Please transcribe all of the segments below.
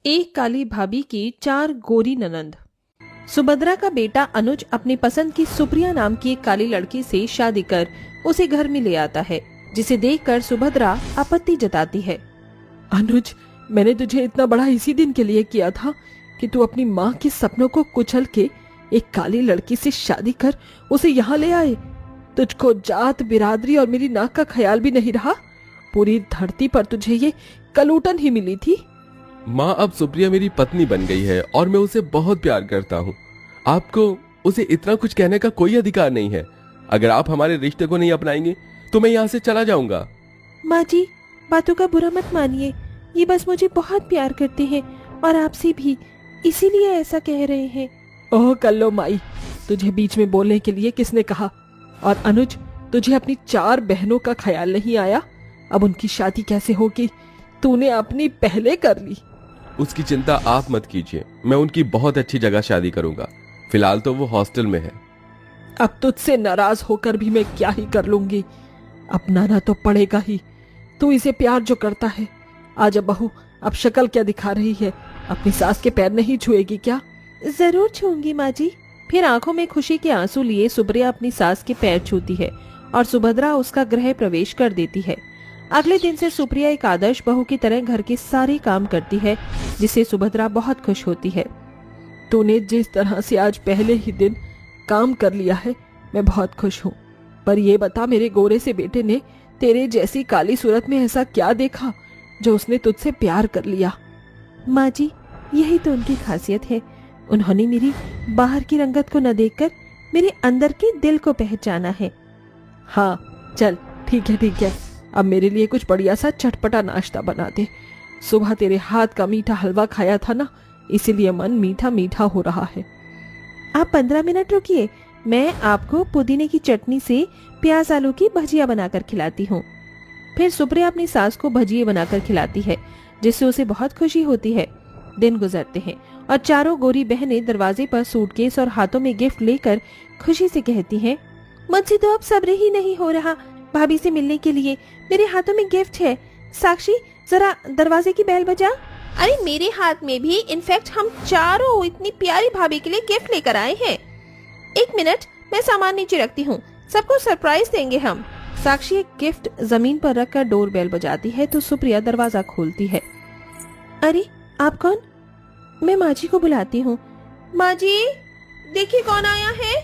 एक काली भाभी की 4 गोरी ननंद। सुभद्रा का बेटा अनुज अपनी पसंद की सुप्रिया नाम की एक काली लड़की से शादी कर उसे घर में ले आता है, जिसे देखकर सुभद्रा आपत्ति जताती है। अनुज, मैंने तुझे इतना बड़ा इसी दिन के लिए किया था कि तू अपनी माँ के सपनों को कुचल के एक काली लड़की से शादी कर उसे यहाँ ले आए। तुझको जात बिरादरी और मेरी नाक का ख्याल भी नहीं रहा। पूरी धरती पर तुझे ये कलूटन ही मिली थी। माँ, अब सुप्रिया मेरी पत्नी बन गई है और मैं उसे बहुत प्यार करता हूँ। आपको उसे इतना कुछ कहने का कोई अधिकार नहीं है। अगर आप हमारे रिश्ते को नहीं अपनाएंगे तो मैं यहाँ से चला जाऊंगा। माँ जी, बातों का बुरा मत मानिए। ये बस मुझे बहुत प्यार करते हैं और आपसे भी, इसीलिए ऐसा कह रहे हैं। ओह कल्लो माई, तुझे बीच में बोलने के लिए किसने कहा? और अनुज, तुझे अपनी 4 बहनों का ख्याल नहीं आया? अब उनकी शादी कैसे होगी? तूने अपनी पहले कर ली। उसकी चिंता आप मत कीजिए, मैं उनकी बहुत अच्छी जगह शादी करूंगा। फिलहाल तो वो हॉस्टल में है। अब तुझसे नाराज होकर भी मैं क्या ही कर लूंगी। अपनाना तो पड़ेगा ही। तू इसे प्यार जो करता है। आजा बहू, अब शक्ल क्या दिखा रही है? अपनी सास के पैर नहीं छुएगी क्या? जरूर छूंगी माँ जी। फिर आंखों में खुशी के आंसू लिए सुप्रिया अपनी सास के पैर छूती है और सुभद्रा उसका गृह प्रवेश कर देती है। अगले दिन से सुप्रिया एक आदर्श बहू की तरह घर के सारे काम करती है, जिससे सुभद्रा बहुत खुश होती है। तूने जिस तरह से आज पहले ही दिन काम कर लिया है, मैं बहुत खुश हूँ। पर ये बता, मेरे गोरे से बेटे ने तेरे जैसी काली सूरत में ऐसा क्या देखा जो उसने तुझसे प्यार कर लिया? माँ जी, यही तो उनकी खासियत है। उन्होंने मेरी बाहर की रंगत को न देखकर मेरे अंदर के दिल को पहचाना है। हाँ चल, ठीक है। अब मेरे लिए कुछ बढ़िया सा चटपटा नाश्ता बना दे। सुबह तेरे हाथ का मीठा हलवा खाया था ना, इसीलिए मन मीठा मीठा हो रहा है। आप 15 मिनट रुकिए, मैं आपको पुदीने की चटनी से प्याज आलू की भजिया बनाकर खिलाती हूँ। फिर सुप्रिया अपनी सास को भजिए बनाकर खिलाती है, जिससे उसे बहुत खुशी होती है। दिन गुजरते हैं और 4 गोरी बहनें दरवाजे पर सूटकेस और हाथों में गिफ्ट लेकर खुशी से कहती हैं, मुझसे तो अब सब्र ही नहीं हो रहा भाभी से मिलने के लिए। मेरे हाथों में गिफ्ट है। साक्षी, जरा दरवाजे की बेल बजा। अरे मेरे हाथ में भी। इनफैक्ट हम चारों इतनी प्यारी भाभी के लिए गिफ्ट लेकर आए हैं। 1 मिनट, मैं सामान नीचे रखती हूँ, सबको सरप्राइज देंगे हम। साक्षी एक गिफ्ट जमीन पर रखकर डोर बेल बजाती है तो सुप्रिया दरवाजा खोलती है। अरे आप कौन? मैं माँ जी को बुलाती हूँ। माँ जी, देखिए कौन आया है।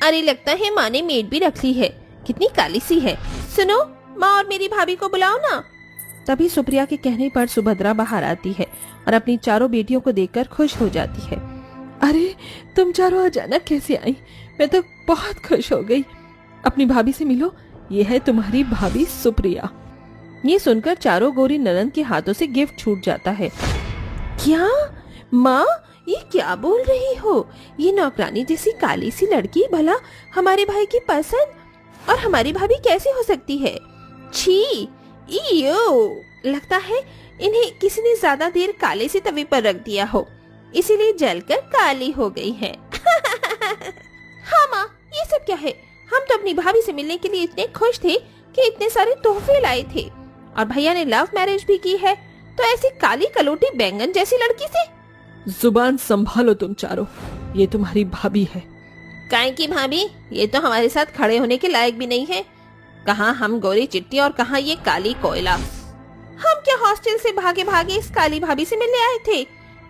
अरे लगता है माँ ने मेड भी रख ली है, कितनी काली सी है। सुनो, माँ और मेरी भाभी को बुलाओ ना। तभी सुप्रिया के कहने पर सुभद्रा बाहर आती है और अपनी 4 बेटियों को देखकर खुश हो जाती है। अरे तुम चारों अचानक कैसे आई? मैं तो बहुत खुश हो गई। अपनी भाभी से मिलो, ये है तुम्हारी भाभी सुप्रिया। ये सुनकर 4 गोरी ननंद के हाथों से गिफ्ट छूट जाता है। क्या माँ, ये क्या बोल रही हो? ये नौकरानी जैसी काली सी लड़की भला हमारे भाई की पसंद? और हमारी भाभी कैसी हो सकती है? छी, इयो, लगता है इन्हें किसी ने ज्यादा देर काले से तवे पर रख दिया हो, इसीलिए जलकर काली हो गई है। हाँ माँ, ये सब क्या है? हम तो अपनी भाभी से मिलने के लिए इतने खुश थे कि इतने सारे तोहफे लाए थे, और भैया ने लव मैरिज भी की है, तो ऐसी काली कलोटी बैंगन जैसी लड़की से। जुबान संभालो तुम चारों, ये तुम्हारी भाभी है। काहे की भाभी? ये तो हमारे साथ खड़े होने के लायक भी नहीं है। कहाँ हम गोरी चिट्टी और कहाँ ये काली कोयला। हम क्या हॉस्टल से भागे भागे इस काली भाभी से मिलने आए थे?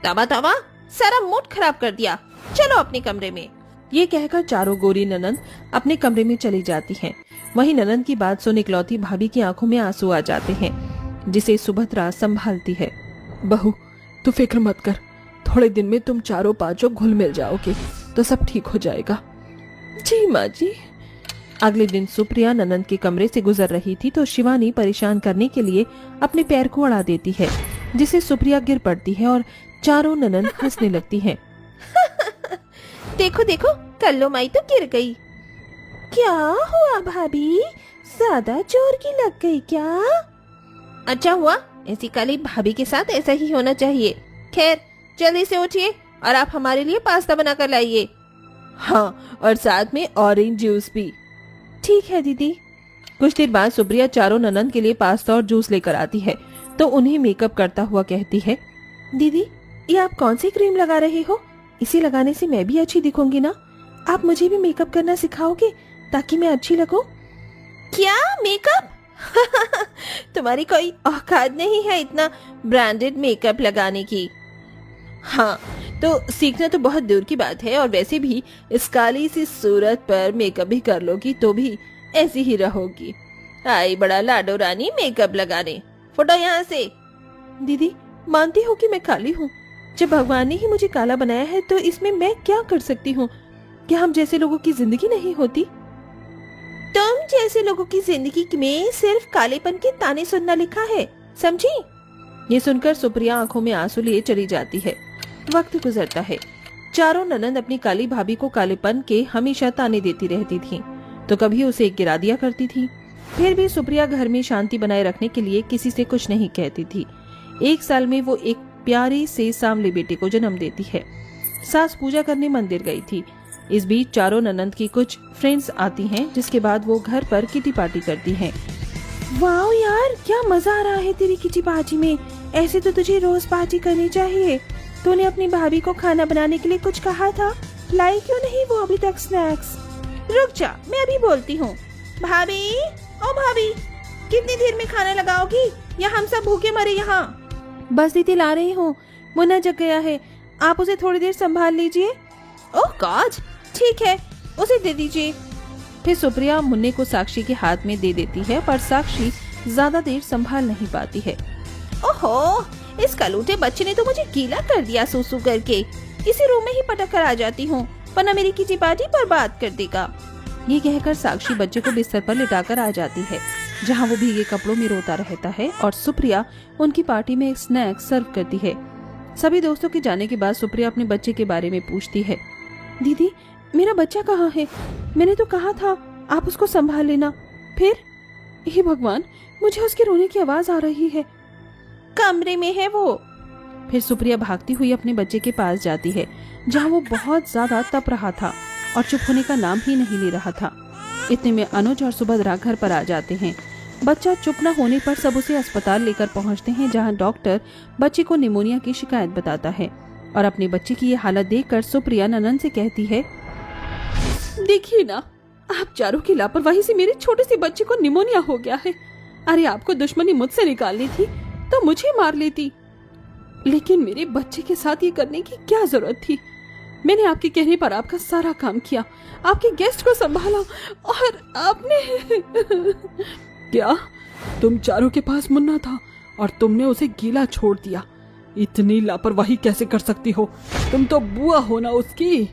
तवा तवा, सारा मूड खराब कर दिया। चलो अपने कमरे में। ये कहकर 4 गोरी ननंद अपने कमरे में चली जाती हैं। वहीं ननंद की बात सुन इकलौती भाभी की आंखों में आंसू आ जाते हैं, जिसे सुभद्रा संभालती है। बहू, तू फिक्र मत कर, थोड़े दिन में तुम 4-5 घुल मिल जाओगे तो सब ठीक हो जाएगा। जी माँ जी। अगले दिन सुप्रिया ननंद के कमरे से गुजर रही थी तो शिवानी परेशान करने के लिए अपने पैर को अड़ा देती है, जिसे सुप्रिया गिर पड़ती है और 4 ननंद हंसने लगती हैं। देखो देखो, कल्लो माई तो गिर गई। क्या हुआ भाभी, ज्यादा जोर की लग गई क्या? अच्छा हुआ, ऐसी काली भाभी के साथ ऐसा ही होना चाहिए। खैर, जल्दी से उठिए और आप हमारे लिए पास्ता बनाकर लाइए। हाँ, और साथ में ऑरेंज जूस भी। ठीक है दीदी। कुछ देर बाद सुप्रिया 4 ननंद के लिए पास्ता और जूस लेकर आती है तो उन्हें मेकअप करता हुआ कहती है, दीदी, ये आप कौन सी क्रीम लगा रहे हो? इसे लगाने से मैं भी अच्छी दिखूंगी ना? आप मुझे भी मेकअप करना सिखाओगे ताकि मैं अच्छी लगूं? क्या मेकअप? तुम्हारी कोई औकात नहीं है इतना ब्रांडेड मेकअप लगाने की। हाँ, तो सीखना तो बहुत दूर की बात है, और वैसे भी इस काली सी सूरत पर मेकअप भी कर लोगी तो भी ऐसी ही रहोगी। आई बड़ा लाडो रानी मेकअप लगाने, फुटो यहाँ से। दीदी, मानती हो कि मैं काली हूँ? जब भगवान ने ही मुझे काला बनाया है तो इसमें मैं क्या कर सकती हूँ? क्या हम जैसे लोगों की जिंदगी नहीं होती? तुम जैसे लोगों की जिंदगी में सिर्फ कालेपन के ताने सुनना लिखा है, समझी? ये सुनकर सुप्रिया आंखों में आंसू लिए चली जाती है। वक्त गुजरता है। चारों ननंद अपनी काली भाभी को कालेपन के हमेशा ताने देती रहती थीं, तो कभी उसे गिरा दिया करती थी। फिर भी सुप्रिया घर में शांति बनाए रखने के लिए किसी से कुछ नहीं कहती थी। 1 साल में वो एक प्यारे से सांवले बेटे को जन्म देती है। सास पूजा करने मंदिर गई थी। इस बीच चारों ननंद की कुछ फ्रेंड्स आती हैं, जिसके बाद वो घर पर किटी पार्टी करती हैं। वाओ यार, क्या मजा आ रहा है तेरी किटी पार्टी में। ऐसे तो तुझे रोज पार्टी करनी चाहिए। तूने अपनी भाभी को खाना बनाने के लिए कुछ कहा था, लाई क्यों नहीं वो अभी तक स्नैक्स? रुक जा, मैं अभी बोलती हूँ। भाभी, ओ भाभी, कितनी देर में खाना लगाओगी या हम सब भूखे मरे यहाँ? बस दीदी, ला रही हूँ। मुन्ना जग गया है, आप उसे थोड़ी देर संभाल लीजिए। ओह गॉड, ठीक है, उसे दे दीजिए। फिर सुप्रिया मुन्ने को साक्षी के हाथ में दे देती है, पर साक्षी ज्यादा देर संभाल नहीं पाती है। ओहो, इस कलूटे बच्चे ने तो मुझे गीला कर दिया सूसू करके। इसी रूम में ही पटक कर आ जाती हूँ, वरना मेरी किटी पार्टी बर्बाद कर देगा। ये कहकर साक्षी बच्चे को बिस्तर पर लिटाकर आ जाती है, जहाँ वो भीगे कपड़ों में रोता रहता है, और सुप्रिया उनकी पार्टी में एक स्नैक सर्व करती है। सभी दोस्तों के जाने के बाद सुप्रिया अपने बच्चे के बारे में पूछती है। दीदी, मेरा बच्चा कहाँ है? मैंने तो कहा था आप उसको संभाल लेना। फिर? हे भगवान, मुझे उसके रोने की आवाज आ रही है। कमरे में है वो। फिर सुप्रिया भागती हुई अपने बच्चे के पास जाती है, जहाँ वो बहुत ज्यादा तप रहा था और चुप होने का नाम ही नहीं ले रहा था। इतने में अनुज और सुभद्रा घर पर आ जाते हैं। बच्चा चुप न होने पर सब उसे अस्पताल लेकर पहुंचते हैं, जहां डॉक्टर बच्चे को निमोनिया की शिकायत बताता है। और अपने बच्चे की ये हालत देखकर सुप्रिया ननन से कहती है, देखिए ना, आप चारों की लापरवाही से मेरे छोटे से बच्चे को निमोनिया हो गया है। अरे आपको दुश्मनी मुझसे निकालनी थी तो मुझे मार लेती, लेकिन मेरे बच्चे के साथ ये करने की क्या जरूरत थी? मैंने आपके कहने पर आपका सारा काम किया, आपके गेस्ट को संभाला, और आपने क्या तुम चारों के पास मुन्ना था और तुमने उसे गीला छोड़ दिया? इतनी लापरवाही कैसे कर सकती हो? तुम तो बुआ हो ना उसकी।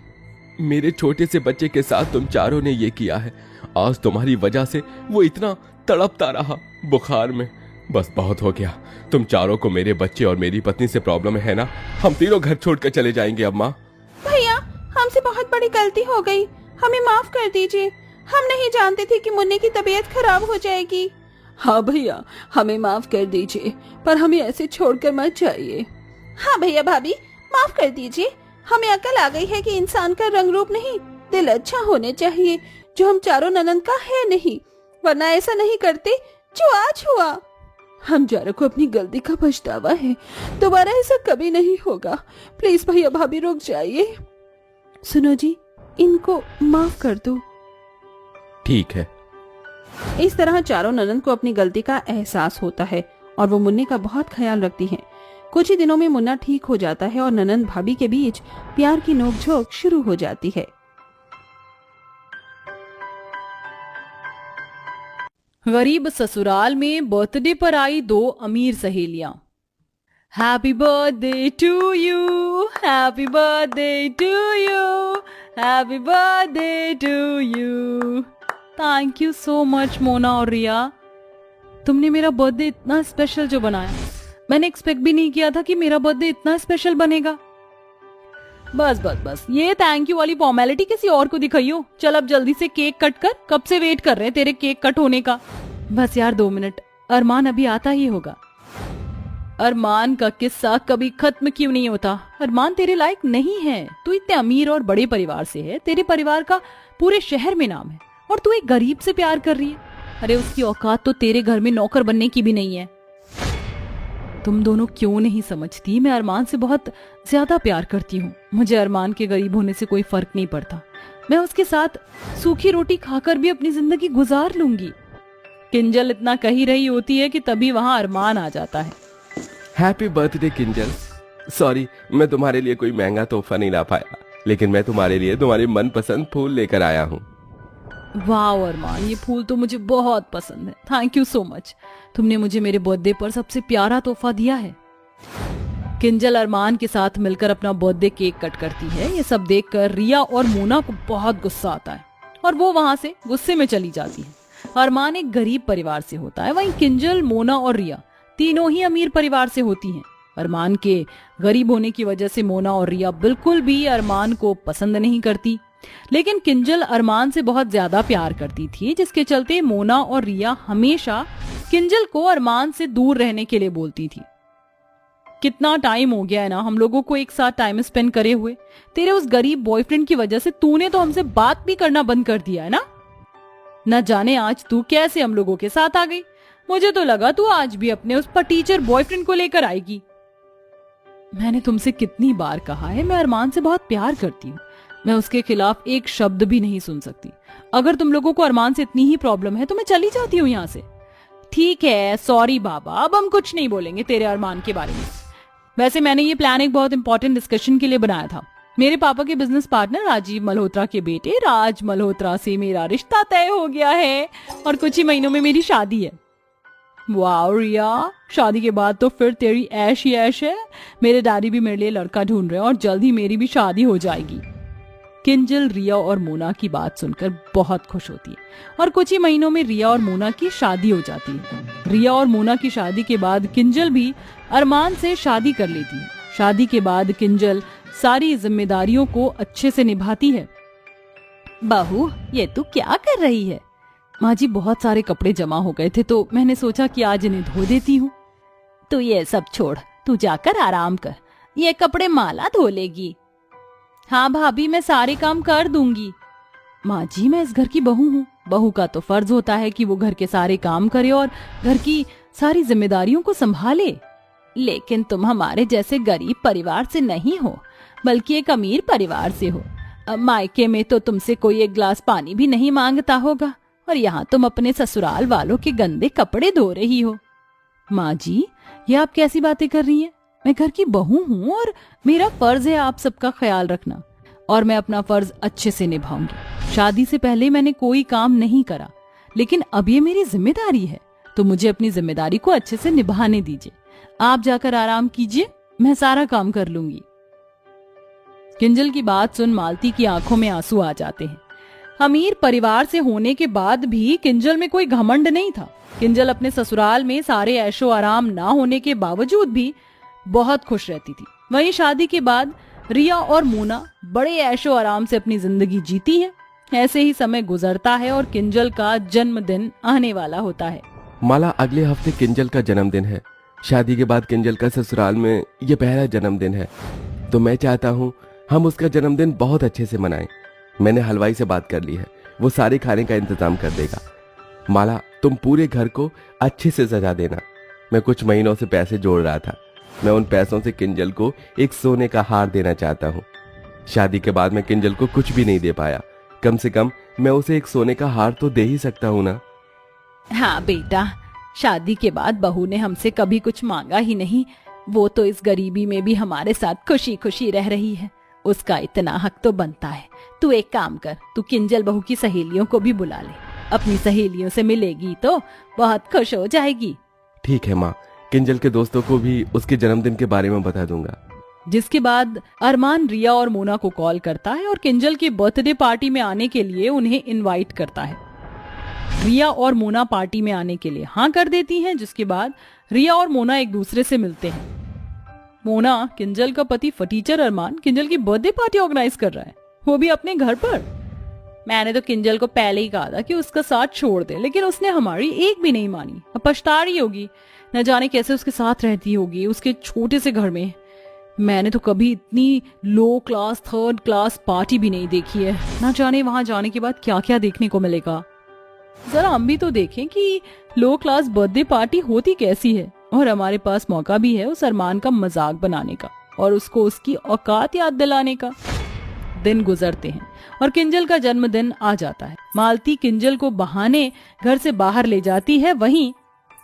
मेरे छोटे से बच्चे के साथ तुम चारों ने ये किया है। आज तुम्हारी वजह से वो इतना तड़पता रहा बुखार में। बस बहुत हो गया। तुम चारों को मेरे बच्चे और मेरी पत्नी से प्रॉब्लम है ना? हम तीनों घर छोड़कर चले जाएंगे अब। माँ, भैया, हमसे बहुत बड़ी गलती हो गई, हमें माफ कर दीजिए। हम नहीं जानते थे कि मुन्ने की तबीयत खराब हो जाएगी। हाँ भैया, हमें माफ कर दीजिए, पर हमें ऐसे छोड़कर मत जाइए। हाँ भैया भाभी, माफ कर दीजिए। हमें अकल आ गई है कि इंसान का रंग रूप नहीं, दिल अच्छा होने चाहिए, जो हम चारों ननंद का है नहीं, वरना ऐसा नहीं करते जो आज हुआ। हम चारों को अपनी गलती का पछतावा है, दोबारा ऐसा कभी नहीं होगा। प्लीज भैया भाभी रुक जाइए। सुनो जी, इनको माफ कर दो। ठीक है। इस तरह चारों ननंद को अपनी गलती का एहसास होता है और वो मुन्ने का बहुत ख्याल रखती हैं। कुछ ही दिनों में मुन्ना ठीक हो जाता है और ननंद भाभी के बीच प्यार की नोकझोंक शुरू हो जाती है। गरीब ससुराल में बर्थडे पर आई 2 अमीर सहेलियां। Happy birthday to you, happy birthday to you, happy birthday to you. Thank you so much Mona और रिया, तुमने मेरा बर्थडे इतना स्पेशल जो बनाया। मैंने एक्सपेक्ट भी नहीं किया था कि मेरा बर्थडे इतना स्पेशल बनेगा। बस बस बस, ये थैंक यू वाली फॉर्मेलिटी किसी और को दिखाइयो। चल अब जल्दी से केक कट कर, कब से वेट कर रहे हैं तेरे केक कट होने का। बस यार 2 मिनट, अरमान अभी आता ही होगा। अरमान का किस्सा कभी खत्म क्यों नहीं होता? अरमान तेरे लायक नहीं है। तू इतने अमीर और बड़े परिवार से है, तेरे परिवार का पूरे शहर में नाम है, और तू एक गरीब से प्यार कर रही है। अरे उसकी औकात तो तेरे घर में नौकर बनने की भी नहीं है। तुम दोनों क्यों नहीं समझती, मैं अरमान से बहुत ज्यादा प्यार करती हूँ। मुझे अरमान के गरीब होने से कोई फर्क नहीं पड़ता। मैं उसके साथ सूखी रोटी खाकर भी अपनी जिंदगी गुजार लूंगी। किंजल इतना कही रही होती है कि तभी वहां अरमान आ जाता है। Happy birthday Kinjal. सॉरी, मैं तुम्हारे लिए कोई महंगा तोहफा नहीं ला पाया, लेकिन मैं तुम्हारे लिए तुम्हारे मनपसंद फूल लेकर आया हूँ। वाह अरमान, ये फूल तो मुझे बहुत पसंद है। Thank you so much. तुमने मुझे मेरे बर्थडे पर सबसे प्यारा तोहफा दिया है। किंजल अरमान के साथ मिलकर अपना बर्थडे केक कट करती है। ये सब देखकर रिया और मोना को बहुत गुस्सा आता है और वो वहां से गुस्से में चली जाती है। अरमान एक गरीब परिवार से होता है, वहीं किंजल, मोना और रिया तीनों ही अमीर परिवार से होती हैं। अरमान के गरीब होने की वजह से मोना और रिया बिल्कुल भी अरमान को पसंद नहीं करती, लेकिन किंजल अरमान से बहुत ज्यादा प्यार करती थी, जिसके चलते मोना और रिया हमेशा किंजल को अरमान से दूर रहने के लिए बोलती थी। कितना टाइम हो गया है ना हम लोगों को एक साथ टाइम स्पेंड करे हुए। तेरे उस गरीब बॉयफ्रेंड की वजह से तूने तो हमसे बात भी करना बंद कर दिया है ना। न जाने आज तू कैसे हम लोगों के साथ आ गई। मुझे तो लगा तू आज भी अपने उस टीचर बॉयफ्रेंड को लेकर आएगी। मैंने तुमसे कितनी बार कहा है, मैं अरमान से बहुत प्यार करती हूँ। मैं उसके खिलाफ एक शब्द भी नहीं सुन सकती। अगर तुम लोगों को अरमान से इतनी ही प्रॉब्लम है तो मैं चली जाती हूँ यहाँ से। ठीक है, सॉरी बाबा, अब हम कुछ नहीं बोलेंगे तेरे अरमान के बारे में। वैसे मैंने ये प्लान एक बहुत इंपॉर्टेंट डिस्कशन के लिए बनाया था। मेरे पापा के बिजनेस पार्टनर राजीव मल्होत्रा के बेटे राज मल्होत्रा से मेरा रिश्ता तय हो गया है और कुछ ही महीनों में मेरी शादी है। वाह रिया, शादी के बाद तो फिर तेरी ऐश ही ऐश है। मेरे डैडी भी मेरे लिए लड़का ढूंढ रहे हैं और जल्द ही मेरी भी शादी हो जाएगी। किंजल रिया और मोना की बात सुनकर बहुत खुश होती है और कुछ ही महीनों में रिया और मोना की शादी हो जाती है। रिया और मोना की शादी के बाद किंजल भी अरमान से शादी कर लेती है। शादी के बाद किंजल सारी जिम्मेदारियों को अच्छे से निभाती है। बहू, ये तू क्या कर रही है? माँ जी, बहुत सारे कपड़े जमा हो गए थे तो मैंने सोचा कि आज इन्हें धो देती हूँ। तो ये सब छोड़, तू जाकर आराम कर, ये कपड़े माला धो लेगी। हाँ भाभी, मैं सारे काम कर दूंगी। माँ जी, मैं इस घर की बहू हूँ। बहू का तो फर्ज होता है कि वो घर के सारे काम करे और घर की सारी जिम्मेदारियों को संभाले। लेकिन तुम हमारे जैसे गरीब परिवार से नहीं हो, बल्कि एक अमीर परिवार से हो। मायके में तो तुमसे कोई एक गिलास पानी भी नहीं मांगता होगा और यहाँ तुम अपने ससुराल वालों के गंदे कपड़े धो रही हो। माँ जी, ये आप कैसी बातें कर रही हैं? मैं घर की बहू हूँ और मेरा फर्ज है आप सबका ख्याल रखना और मैं अपना फर्ज अच्छे से निभाऊंगी। शादी से पहले मैंने कोई काम नहीं करा, लेकिन अब ये मेरी जिम्मेदारी है तो मुझे अपनी जिम्मेदारी को अच्छे से निभाने दीजिए। आप जाकर आराम कीजिए, मैं सारा काम कर लूंगी। किंजल की बात सुन मालती की आंखों में आंसू आ जाते हैं। अमीर परिवार से होने के बाद भी किंजल में कोई घमंड नहीं था। किंजल अपने ससुराल में सारे ऐशो आराम ना होने के बावजूद भी बहुत खुश रहती थी। वहीं शादी के बाद रिया और मोना बड़े ऐशो आराम से अपनी जिंदगी जीती हैं। ऐसे ही समय गुजरता है और किंजल का जन्मदिन आने वाला होता है। माला, अगले हफ्ते किंजल का जन्मदिन है। शादी के बाद किंजल का ससुराल में ये पहला जन्मदिन है, तो मैं चाहता हूँ हम उसका जन्मदिन बहुत अच्छे से मनाएं। मैंने हलवाई से बात कर ली है, वो सारे खाने का इंतजाम कर देगा। माला, तुम पूरे घर को अच्छे से सजा देना। मैं कुछ महीनों से पैसे जोड़ रहा था। मैं उन पैसों से किंजल को एक सोने का हार देना चाहता हूँ। शादी के बाद मैं किंजल को कुछ भी नहीं दे पाया, कम से कम मैं उसे एक सोने का हार तो दे ही सकता हूँ ना। हाँ बेटा, शादी के बाद बहू ने हमसे कभी कुछ मांगा ही नहीं। वो तो इस गरीबी में भी हमारे साथ खुशी खुशी रह रही है, उसका इतना हक तो बनता है। तू एक काम कर, तू किंजल बहू की सहेलियों को भी बुला ले। अपनी सहेलियों से मिलेगी तो बहुत खुश हो जाएगी। ठीक है माँ, किंजल के दोस्तों को भी उसके जन्मदिन के बारे में बता दूंगा। जिसके बाद अरमान रिया और मोना को कॉल करता है और किंजल की बर्थडे पार्टी में आने के लिए उन्हें इनवाइट करता है। रिया और मोना पार्टी में आने के लिए हाँ कर देती हैं, जिसके बाद रिया और मोना एक दूसरे से मिलते हैं। मोना, किंजल का पति फटीचर अरमान, किंजल की बर्थडे पार्टी ऑर्गेनाइज कर रहा है, वो भी अपने घर पर। मैंने तो किंजल को पहले ही कहा था कि उसका साथ छोड़ दे, लेकिन उसने हमारी एक भी नहीं मानी। अब पछता रही होगी, न जाने कैसे उसके साथ रहती होगी उसके छोटे से घर में। मैंने तो कभी इतनी लो क्लास थर्ड क्लास पार्टी भी नहीं देखी है। न जाने वहां जाने के बाद क्या क्या देखने को मिलेगा। जरा हम भी तो देखें कि लो क्लास बर्थडे पार्टी होती कैसी है। और हमारे पास मौका भी है उस अरमान का मजाक बनाने का और उसको उसकी औकात याद दिलाने का। दिन गुजरते हैं और किंजल का जन्मदिन आ जाता है। मालती किंजल को बहाने घर से बाहर ले जाती है। वहीं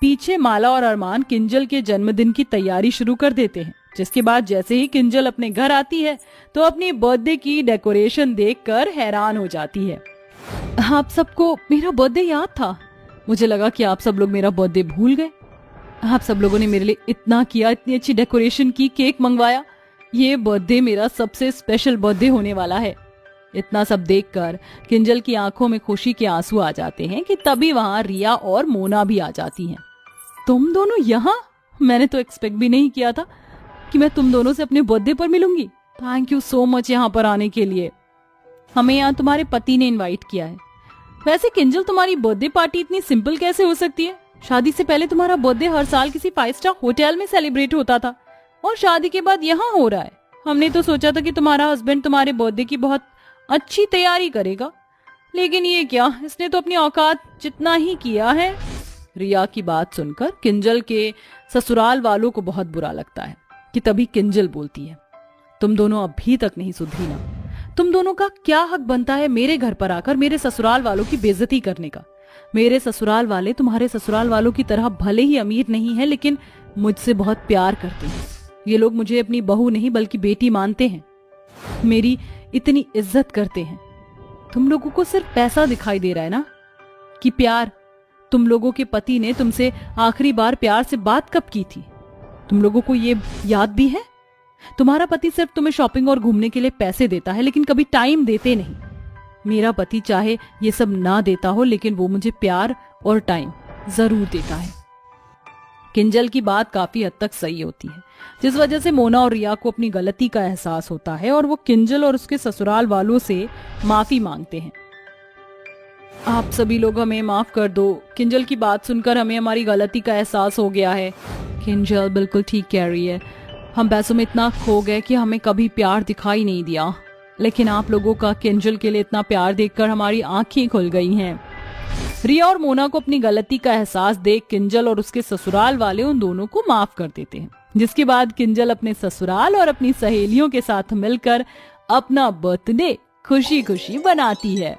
पीछे माला और अरमान किंजल के जन्मदिन की तैयारी शुरू कर देते हैं। जिसके बाद जैसे ही किंजल अपने घर आती है तो अपनी बर्थडे की डेकोरेशन देखकर हैरान हो जाती है। आप सबको मेरा बर्थडे याद था? मुझे लगा कि आप सब लोग मेरा बर्थडे भूल गए। आप सब लोगों ने मेरे लिए इतना किया, इतनी अच्छी डेकोरेशन की, केक मंगवाया। ये बर्थडे मेरा सबसे स्पेशल बर्थडे होने वाला है। इतना सब देखकर किंजल की आंखों में खुशी के आंसू आ जाते हैं कि तभी वहां रिया और मोना भी आ जाती हैं। तुम दोनों यहाँ? मैंने तो एक्सपेक्ट भी नहीं किया था कि मैं तुम दोनों से अपने बर्थडे पर मिलूंगी। थैंक यू सो मच यहाँ पर आने के लिए। हमें यहाँ तुम्हारे पति ने इनवाइट किया है। वैसे किंजल, तुम्हारी बर्थडे पार्टी इतनी सिंपल कैसे हो सकती है? शादी से पहले तुम्हारा बर्थडे हर साल किसी 5 स्टार होटल में सेलिब्रेट होता था और शादी के बाद यहाँ हो रहा है। हमने तो सोचा था कि तुम्हारा हस्बैंड तुम्हारे बर्थडे की बहुत अच्छी तैयारी करेगा, लेकिन ये क्या, इसने तो अपनी औकात जितना ही किया है। रिया की बात सुनकर किंजल के ससुराल वालों को बहुत बुरा लगता है कि तभी किंजल बोलती है, तुम दोनों अभी तक नहीं सुधरी ना? तुम दोनों का क्या हक बनता है मेरे घर पर आकर मेरे ससुराल वालों की बेइज्जती करने का? मेरे ससुराल वाले तुम्हारे ससुराल वालों की तरह भले ही अमीर नहीं है, लेकिन मुझसे बहुत प्यार करते हैं। ये लोग मुझे अपनी बहू नहीं बल्कि बेटी मानते हैं, मेरी इतनी इज्जत करते हैं। तुम लोगों को सिर्फ पैसा दिखाई दे रहा है ना कि प्यार? तुम लोगों के पति ने तुमसे आखिरी बार प्यार से बात कब की थी? तुम लोगों को ये याद भी है? तुम्हारा पति सिर्फ तुम्हें शॉपिंग और घूमने के लिए पैसे देता है, लेकिन कभी टाइम देते नहीं। मेरा पति चाहे ये सब ना देता हो, लेकिन वो मुझे प्यार और टाइम जरूर देता है। किंजल की बात काफी हद तक सही होती है, जिस वजह से मोना और रिया को अपनी गलती का एहसास होता है और वो किंजल और उसके ससुराल वालों से माफी मांगते हैं। आप सभी लोग हमें माफ कर दो। किंजल की बात सुनकर हमें हमारी गलती का एहसास हो गया है। किंजल बिल्कुल ठीक कह रही है। हम पैसों में इतना खो गए कि हमें कभी प्यार दिखाई नहीं दिया, लेकिन आप लोगों का किंजल के लिए इतना प्यार देखकर हमारी आंखें खुल गई हैं। रिया और मोना को अपनी गलती का एहसास देख किंजल और उसके ससुराल वाले उन दोनों को माफ कर देते हैं। जिसके बाद किंजल अपने ससुराल और अपनी सहेलियों के साथ मिलकर अपना बर्थडे खुशी खुशी बनाती है।